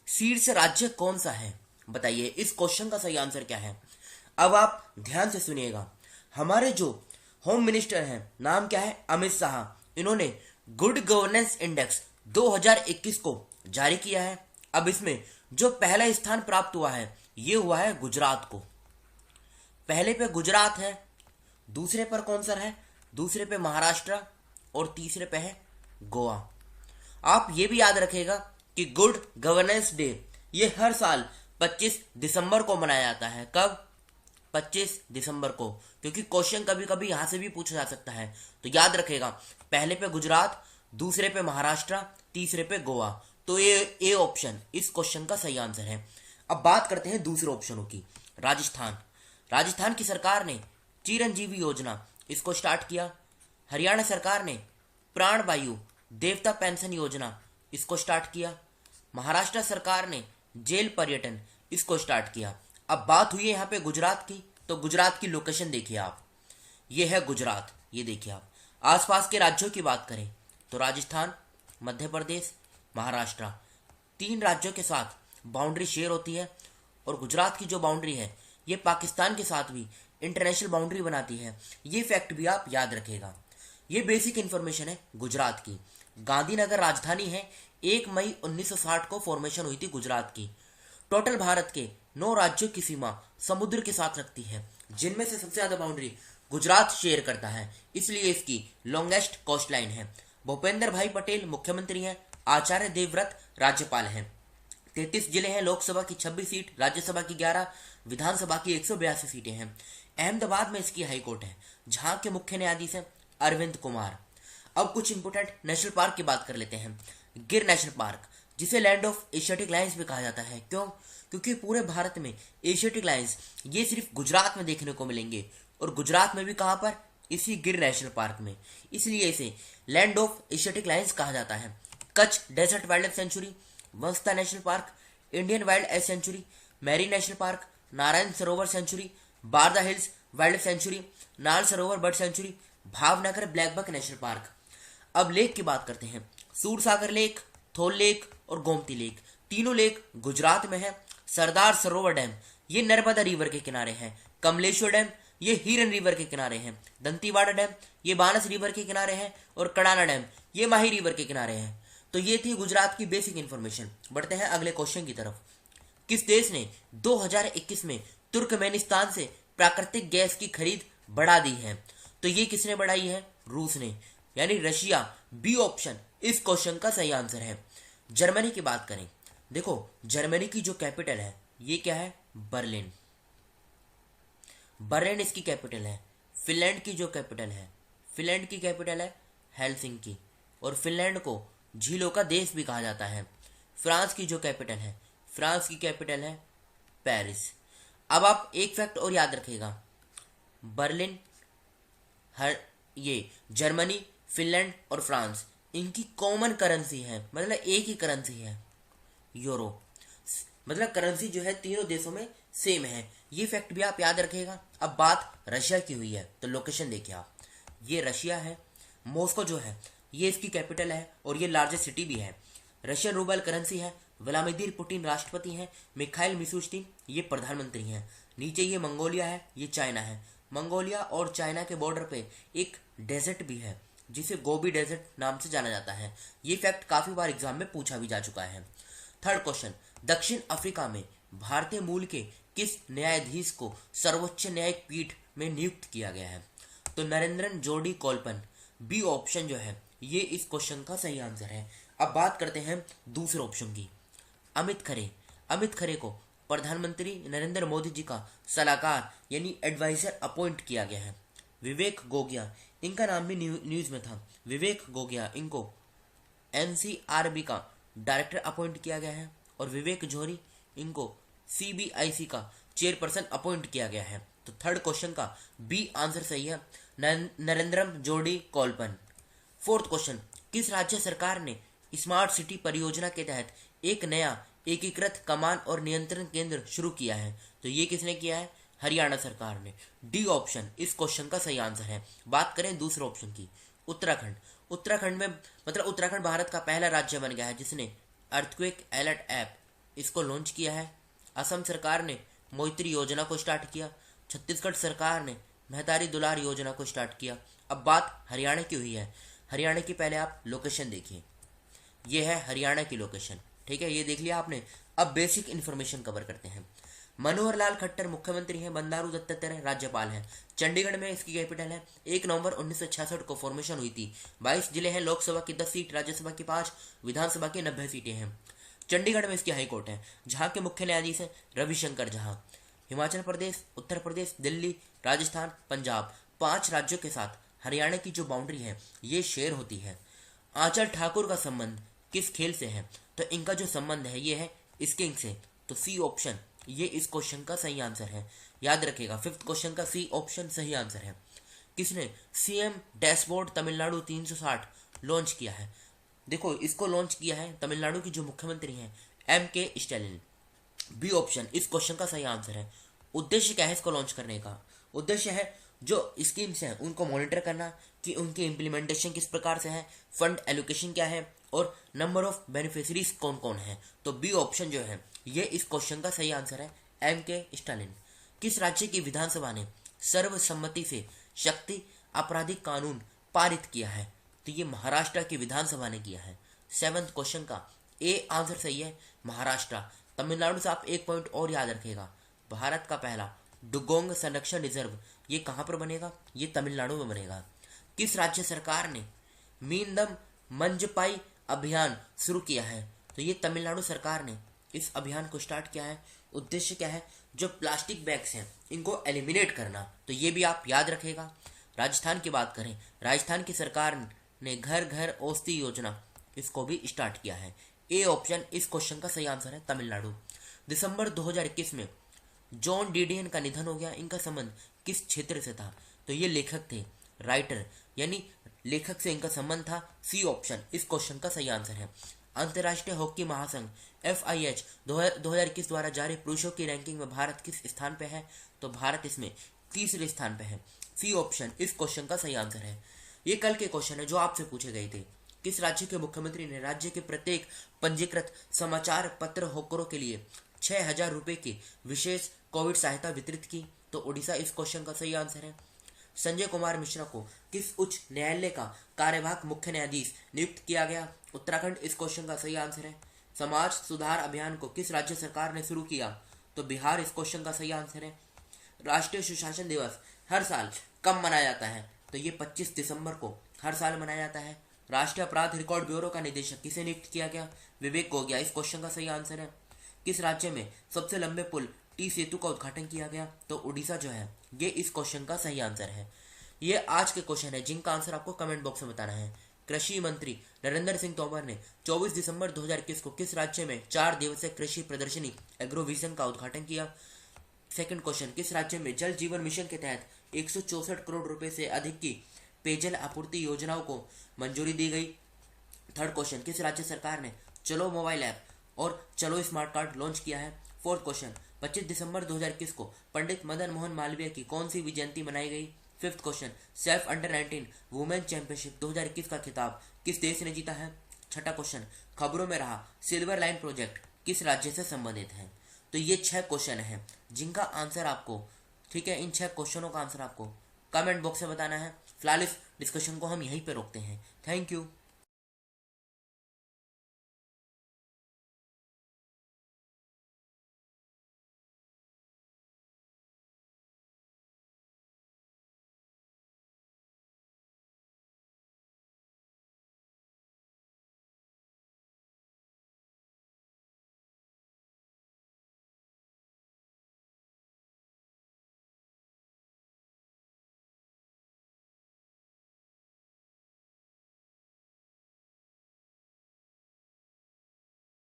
शीर्ष राज्य कौन सा है? बताइए इस क्वेश्चन का सही आंसर क्या है। अब आप ध्यान से सुनिएगा। हमारे जो होम मिनिस्टर हैं, नाम क्या है? अमित शाह। इन्होंने गुड गवर्नेंस इंडेक्स 2021 को जारी किया है। अब इसमें जो पहला स्थान प्राप्त हुआ है ये हुआ है गुजरात को। पहले पे गुजरात है, दूसरे पर कौन सा है? दूसरे पे महाराष्ट्र और तीसरे पे है गोवा। आप ये भी याद रखेगा कि गुड गवर्नेंस डे ये हर साल 25 दिसंबर को मनाया जाता है। कब? 25 दिसंबर को, क्योंकि क्वेश्चन कभी कभी यहां से भी पूछा जा सकता है। तो याद रखेगा, पहले पे गुजरात, दूसरे पे महाराष्ट्र, तीसरे पे गोवा। तो ये ए ऑप्शन इस क्वेश्चन का सही आंसर है। अब बात करते हैं दूसरे ऑप्शनों की। राजस्थान। राजस्थान की सरकार ने चिरंजीवी योजना इसको स्टार्ट किया। हरियाणा सरकार ने प्राण वायु देवता पेंशन योजना इसको स्टार्ट किया। महाराष्ट्र सरकार ने जेल पर्यटन इसको स्टार्ट किया। अब बात हुई है यहाँ पे गुजरात की, तो गुजरात की लोकेशन देखिए आप, ये है गुजरात। ये देखिए आप, आसपास के राज्यों की बात करें तो राजस्थान, मध्य प्रदेश, महाराष्ट्र, 3 राज्यों के साथ बाउंड्री शेयर होती है। और गुजरात की जो बाउंड्री है ये पाकिस्तान के साथ भी इंटरनेशनल बाउंड्री बनाती है। ये फैक्ट भी आप याद रखेगा। ये बेसिक इंफॉर्मेशन है गुजरात की। गांधीनगर राजधानी है। 1 मई 1960 को फॉर्मेशन हुई थी गुजरात की। टोटल भारत के 9 राज्यों की सीमा समुद्र के साथ रखती है, जिनमें से सबसे ज्यादा बाउंड्री गुजरात शेयर करता है, इसलिए इसकी लॉन्गेस्ट कोस्ट लाइन है। भूपेंद्र भाई पटेल मुख्यमंत्री हैं। आचार्य देवव्रत राज्यपाल हैं। 33 जिले हैं। लोकसभा की 26 सीट, राज्यसभा की 11, विधानसभा की 182 सीटें हैं। अहमदाबाद में इसकी हाईकोर्ट है, जहां के मुख्य न्यायाधीश हैं अरविंद कुमार। अब कुछ इंपोर्टेंट नेशनल पार्क की बात कर लेते हैं। गिर नेशनल पार्क, जिसे लैंड ऑफ एशियाटिक लायंस भी कहा जाता है। क्यों? क्योंकि पूरे भारत में एशियाटिक लायंस ये सिर्फ गुजरात में देखने को मिलेंगे, और गुजरात में भी कहां पर? इसी गिर नेशनल पार्क में, इसलिए इसे लैंड ऑफ एशियाटिक लायंस कहा जाता है। Kutch desert wild life sanctuary, Vansda national park, Indian wild life sanctuary, marine national park, Narayan Sarovar sanctuary, Barda hills wild life sanctuary, Nal Sarovar bird sanctuary, Bhavnagar black buck national park. अब लेक की बात करते हैं। सूरसागर लेक, थोल लेक और Gomti lake, तीनों लेक गुजरात में है। सरदार सरोवर डैम ये नर्मदा रिवर के किनारे है। कमलेश्वर डैम ये हीरन रिवर के किनारे है। दंतीवाड़ा डैम ये बानस रिवर के किनारे है। और कड़ाना डैम ये माही रिवर के किनारे है। तो ये थी गुजरात की बेसिक इंफॉर्मेशन। बढ़ते हैं अगले क्वेश्चन की तरफ। किस देश ने 2021 में तुर्कमेनिस्तान से प्राकृतिक गैस की खरीद बढ़ा दी है? तो ये किसने बढ़ाई है? रूस ने, यानी रशिया। बी ऑप्शन इस क्वेश्चन का सही आंसर है। जर्मनी की बात करें, देखो जर्मनी की जो कैपिटल है ये क्या है? बर्लिन। बर्लिन इसकी कैपिटल है। फिनलैंड की जो कैपिटल है, फिनलैंड की कैपिटल है हेलसिंकी, और फिनलैंड को झीलों का देश भी कहा जाता है। फ्रांस की जो कैपिटल है, फ्रांस की कैपिटल है पेरिस। अब आप एक फैक्ट और याद रखिएगा, बर्लिन, हर ये जर्मनी, फिनलैंड और फ्रांस, इनकी कॉमन करेंसी है, मतलब एक ही करेंसी है, यूरो। मतलब करेंसी जो है तीनों देशों में सेम है। ये फैक्ट भी आप याद रखिएगा। अब बात रशिया की हुई है, तो लोकेशन देखिए आप, ये रशिया है। मॉस्को जो है ये इसकी कैपिटल है और ये लार्जेस्ट सिटी भी है। रशियन रूबल करेंसी है। व्लादिमीर पुतिन राष्ट्रपति हैं। मिखाइल मिशुस्तिन ये प्रधानमंत्री हैं। नीचे ये मंगोलिया है, ये चाइना है। मंगोलिया और चाइना के बॉर्डर पे एक डेजर्ट भी है, जिसे गोबी डेजर्ट नाम से जाना जाता है। ये फैक्ट काफी बार एग्जाम में पूछा भी जा चुका है। थर्ड क्वेश्चन, दक्षिण अफ्रीका में भारतीय मूल के किस न्यायाधीश को सर्वोच्च न्यायिक पीठ में नियुक्त किया गया है? तो नरेंद्रन जोडी कोलपन, बी ऑप्शन जो है ये इस क्वेश्चन का सही आंसर है। अब बात करते हैं दूसरे ऑप्शन की। अमित खरे, अमित खरे को प्रधानमंत्री नरेंद्र मोदी जी का सलाहकार यानी एडवाइजर अपॉइंट किया गया है। विवेक गोगिया, इनका नाम भी न्यूज में था। विवेक गोगिया, इनको एनसीआरबी का डायरेक्टर अपॉइंट किया गया है। और विवेक जोहरी, इनको सीबीआईसी का चेयरपर्सन अपॉइंट किया गया है। तो थर्ड क्वेश्चन का बी आंसर सही है, नरेंद्रम जोडी कोलपन। फोर्थ क्वेश्चन, किस राज्य सरकार ने स्मार्ट सिटी परियोजना के तहत एक नया एकीकृत कमान और नियंत्रण केंद्र शुरू किया है? तो ये किसने किया है? हरियाणा सरकार ने। डी ऑप्शन इस क्वेश्चन का सही आंसर है। बात करें दूसरे ऑप्शन की, उत्तराखंड। उत्तराखंड में मतलब उत्तराखंड भारत का पहला राज्य बन गया है जिसने अर्थक्वेक अलर्ट ऐप इसको लॉन्च किया है। असम सरकार ने मोइत्री योजना को स्टार्ट किया। छत्तीसगढ़ सरकार ने महतारी दुलार योजना को स्टार्ट किया। अब बात हरियाणा की हुई है। हरियाणा की पहले आप लोकेशन देखिए, ये है हरियाणा की लोकेशन, ठीक है, ये देख लिया आपने। अब बेसिक इन्फॉर्मेशन कवर करते हैं। मनोहर लाल खट्टर मुख्यमंत्री हैं, बंडारू दत्तात्रेय राज्यपाल हैं। चंडीगढ़ में इसकी कैपिटल है। 1 नवंबर 1966 को फॉर्मेशन हुई थी। 22 जिले हैं, लोकसभा की 10 सीट, राज्यसभा की 5, विधानसभा की 90 सीटें हैं। चंडीगढ़ में इसकी हाईकोर्ट है, जहाँ के मुख्य न्यायाधीश हैं रविशंकर झा। हिमाचल प्रदेश, उत्तर प्रदेश, दिल्ली, राजस्थान, पंजाब, 5 राज्यों के साथ हरियाणा की जो बाउंड्री है ये शेयर होती है। आंचल ठाकुर का संबंध किस खेल से है? तो इनका जो संबंध है ये है स्कीइंग से। तो सी ऑप्शन ये इस क्वेश्चन का सही आंसर है। याद रखिएगा, 5th क्वेश्चन का सी ऑप्शन सही आंसर है। किसने सीएम डैशबोर्ड तमिलनाडु 360 लॉन्च किया है? देखो, इसको लॉन्च किया है तमिलनाडु की जो मुख्यमंत्री हैं M.K. स्टैलिन। बी ऑप्शन इस क्वेश्चन का सही आंसर है। उद्देश्य क्या है इसको लॉन्च करने का? उद्देश्य है जो स्कीम्स हैं उनको मॉनिटर करना कि उनकी इम्प्लीमेंटेशन किस प्रकार से है, फंड एलोकेशन क्या है और नंबर ऑफ बेनिफिशरीज कौन कौन है। तो बी ऑप्शन जो है ये इस क्वेश्चन का सही आंसर है, M.K. स्टालिन। किस राज्य की विधानसभा ने सर्वसम्मति से शक्ति आपराधिक कानून पारित किया है? तो ये महाराष्ट्र की विधानसभा ने किया है। 7th क्वेश्चन का ए आंसर सही है, महाराष्ट्र। तमिलनाडु से आप 1 पॉइंट और याद रखेगा, भारत का पहला डुगोंग संरक्षण रिजर्व ये कहाँ पर बनेगा? ये तमिलनाडु में बनेगा। किस राज्य सरकार ने मींदम मंजपाई अभियान शुरू किया है? तो ये तमिलनाडु सरकार ने इस अभियान को स्टार्ट किया है। उद्देश्य क्या है? जो प्लास्टिक बैग्स हैं इनको एलिमिनेट करना। तो ये भी आप याद रखेगा। राजस्थान की बात करें, राजस्थान की सरकार ने घर घर औषधि योजना इसको भी स्टार्ट किया है। ए ऑप्शन इस क्वेश्चन का सही आंसर है, तमिलनाडु। दिसंबर 2021 में जॉन डीडियन का निधन हो गया। इनका संबंध किस क्षेत्र से था? तो ये लेखक थे, राइटर, यानी लेखक से इनका संबंध था। सी ऑप्शन इस क्वेश्चन का सही आंसर है। अंतर्राष्ट्रीय हॉकी महासंघ FIH 2021 द्वारा जारी पुरुषों की रैंकिंग में भारत किस स्थान पे है? तो भारत इसमें 3रे स्थान पे है। सी ऑप्शन इस क्वेश्चन का सही आंसर है। ये कल के क्वेश्चन है जो आपसे पूछे गए थे। किस राज्य के मुख्यमंत्री ने राज्य के प्रत्येक पंजीकृत समाचार पत्र होकरों के लिए 6,000 रुपए की विशेष कोविड सहायता वितरित की? तो उड़ीसा इस क्वेश्चन का सही आंसर है। संजय कुमार मिश्रा को किस उच्च न्यायालय का कार्यवाहक मुख्य न्यायाधीश नियुक्त किया गया? उत्तराखंड इस क्वेश्चन का सही आंसर है। समाज सुधार अभियान को किस राज्य सरकार ने शुरू किया? तो बिहार इस क्वेश्चन का सही आंसर है। राष्ट्रीय सुशासन दिवस हर साल कब मनाया जाता है? तो ये 25 दिसंबर को हर साल मनाया जाता है। राष्ट्रीय अपराध रिकॉर्ड ब्यूरो का निदेशक किसे नियुक्त किया गया? विवेक गोगिया इस क्वेश्चन का सही आंसर है। किस राज्य में सबसे लंबे पुल टी सेतु का उद्घाटन किया गया? तो उड़ीसा जो है ये इस क्वेश्चन का सही आंसर है। ये आज के क्वेश्चन है जिनका आंसर आपको कमेंट बॉक्स में बताना है। कृषि मंत्री नरेंद्र सिंह तोमर ने 24 दिसंबर 2021 को किस राज्य में 4 दिवसीय कृषि प्रदर्शनी एग्रोविजन का उद्घाटन किया? 2nd क्वेश्चन, किस राज्य में जल जीवन मिशन के तहत 164 करोड़ रुपए से अधिक की पेयजल आपूर्ति योजनाओं को मंजूरी दी गई? 3rd क्वेश्चन, किस राज्य सरकार ने चलो मोबाइल ऐप और चलो स्मार्ट कार्ड लॉन्च किया है? 4th क्वेश्चन, 25 दिसंबर 2021 को पंडित मदन मोहन मालवीय की कौन सी जयंती मनाई गई? 5th question, safe under 19 women championship 2021 का खिताब किस देश ने जीता है? 6ठा क्वेश्चन, खबरों में रहा सिल्वर लाइन प्रोजेक्ट किस राज्य से संबंधित है? तो ये 6 क्वेश्चन हैं जिनका आंसर आपको, ठीक है, इन 6 क्वेश्चनों का आंसर आपको कमेंट बॉक्स में बताना है। फिलहाल इस डिस्कशन को हम यहीं पे रोकते हैं। Thank you.